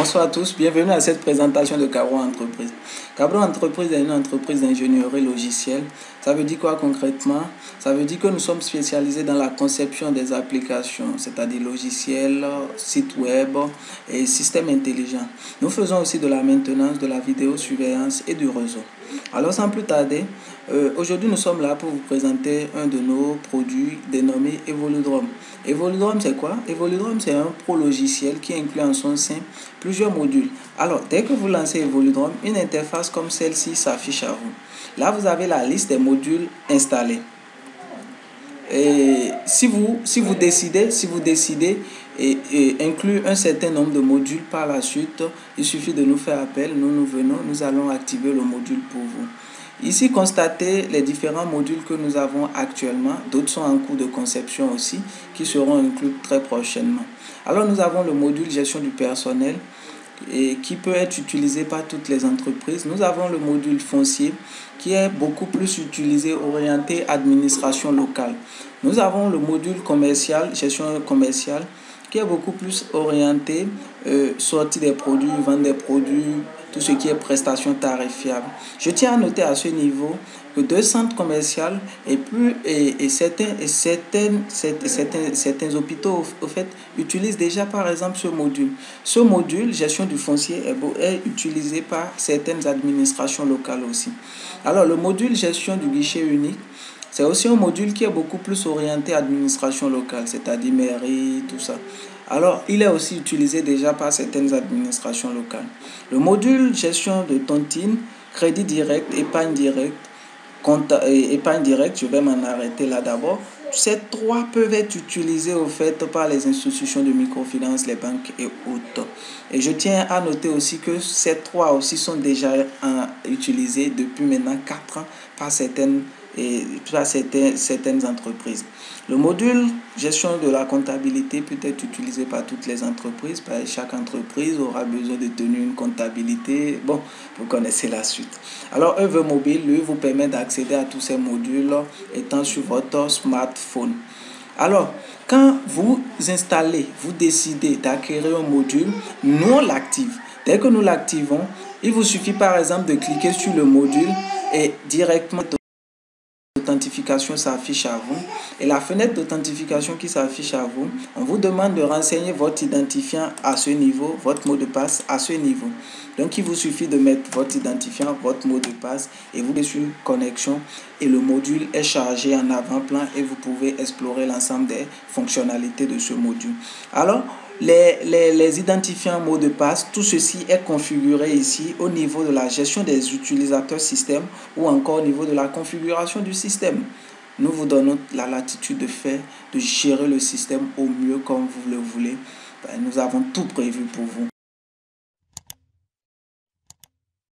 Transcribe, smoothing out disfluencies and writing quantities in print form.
bonsoir à tous, bienvenue à cette présentation de Cabron Entreprise. Cabron Entreprise est une entreprise d'ingénierie logicielle. Ça veut dire quoi concrètement? Ça veut dire que nous sommes spécialisés dans la conception des applications, c'est-à-dire logiciels, sites web et systèmes intelligents. Nous faisons aussi de la maintenance, de la vidéosurveillance et du réseau. Alors sans plus tarder, aujourd'hui nous sommes là pour vous présenter un de nos produits dénommé Evoludrum. Evoludrum c'est quoi? Evoludrum c'est un pro logiciel qui inclut en son sein plusieurs modules. Alors dès que vous lancez Evoludrum, une interface comme celle-ci s'affiche à vous. Là vous avez la liste des modules installés. Et si vous décidez et inclure un certain nombre de modules par la suite, il suffit de nous faire appel, nous allons activer le module pour vous. Ici, constatez les différents modules que nous avons actuellement. D'autres sont en cours de conception aussi, qui seront inclus très prochainement. Alors, nous avons le module gestion du personnel et qui peut être utilisé par toutes les entreprises. Nous avons le module foncier qui est beaucoup plus utilisé, orienté administration locale. Nous avons le module commercial, gestion commerciale, qui est beaucoup plus orienté sortie des produits, vente des produits, tout ce qui est prestations tarifiables. Je tiens à noter à ce niveau que deux centres commerciaux et certains hôpitaux au fait utilisent déjà par exemple ce module. Ce module, gestion du foncier, est utilisé par certaines administrations locales aussi. Alors le module gestion du guichet unique, c'est aussi un module qui est beaucoup plus orienté administration locale, c'est-à-dire mairie, tout ça. Alors, il est aussi utilisé déjà par certaines administrations locales. Le module gestion de tontine, crédit direct, épargne directe, épargne directe, je vais m'en arrêter là d'abord. Ces trois peuvent être utilisés au fait par les institutions de microfinance, les banques et autres. Et je tiens à noter aussi que ces trois aussi sont déjà utilisés depuis maintenant 4 ans par certaines entreprises. Le module gestion de la comptabilité peut être utilisé par toutes les entreprises. Chaque entreprise aura besoin de tenir une comptabilité. Bon, vous connaissez la suite. Alors, EV Mobile, lui, vous permet d'accéder à tous ces modules étant sur votre smartphone. Alors, quand vous installez, vous décidez d'acquérir un module, nous on l'active. Dès que nous l'activons, il vous suffit par exemple de cliquer sur le module et directement l'authentification s'affiche à vous. Et la fenêtre d'authentification qui s'affiche à vous, on vous demande de renseigner votre identifiant à ce niveau, votre mot de passe à ce niveau. Donc il vous suffit de mettre votre identifiant, votre mot de passe et vous êtes sur connexion et le module est chargé en avant-plan et vous pouvez explorer l'ensemble des fonctionnalités de ce module. Alors, les identifiants mots de passe, tout ceci est configuré ici au niveau de la gestion des utilisateurs système ou encore au niveau de la configuration du système. Nous vous donnons la latitude de gérer le système au mieux comme vous le voulez. Nous avons tout prévu pour vous.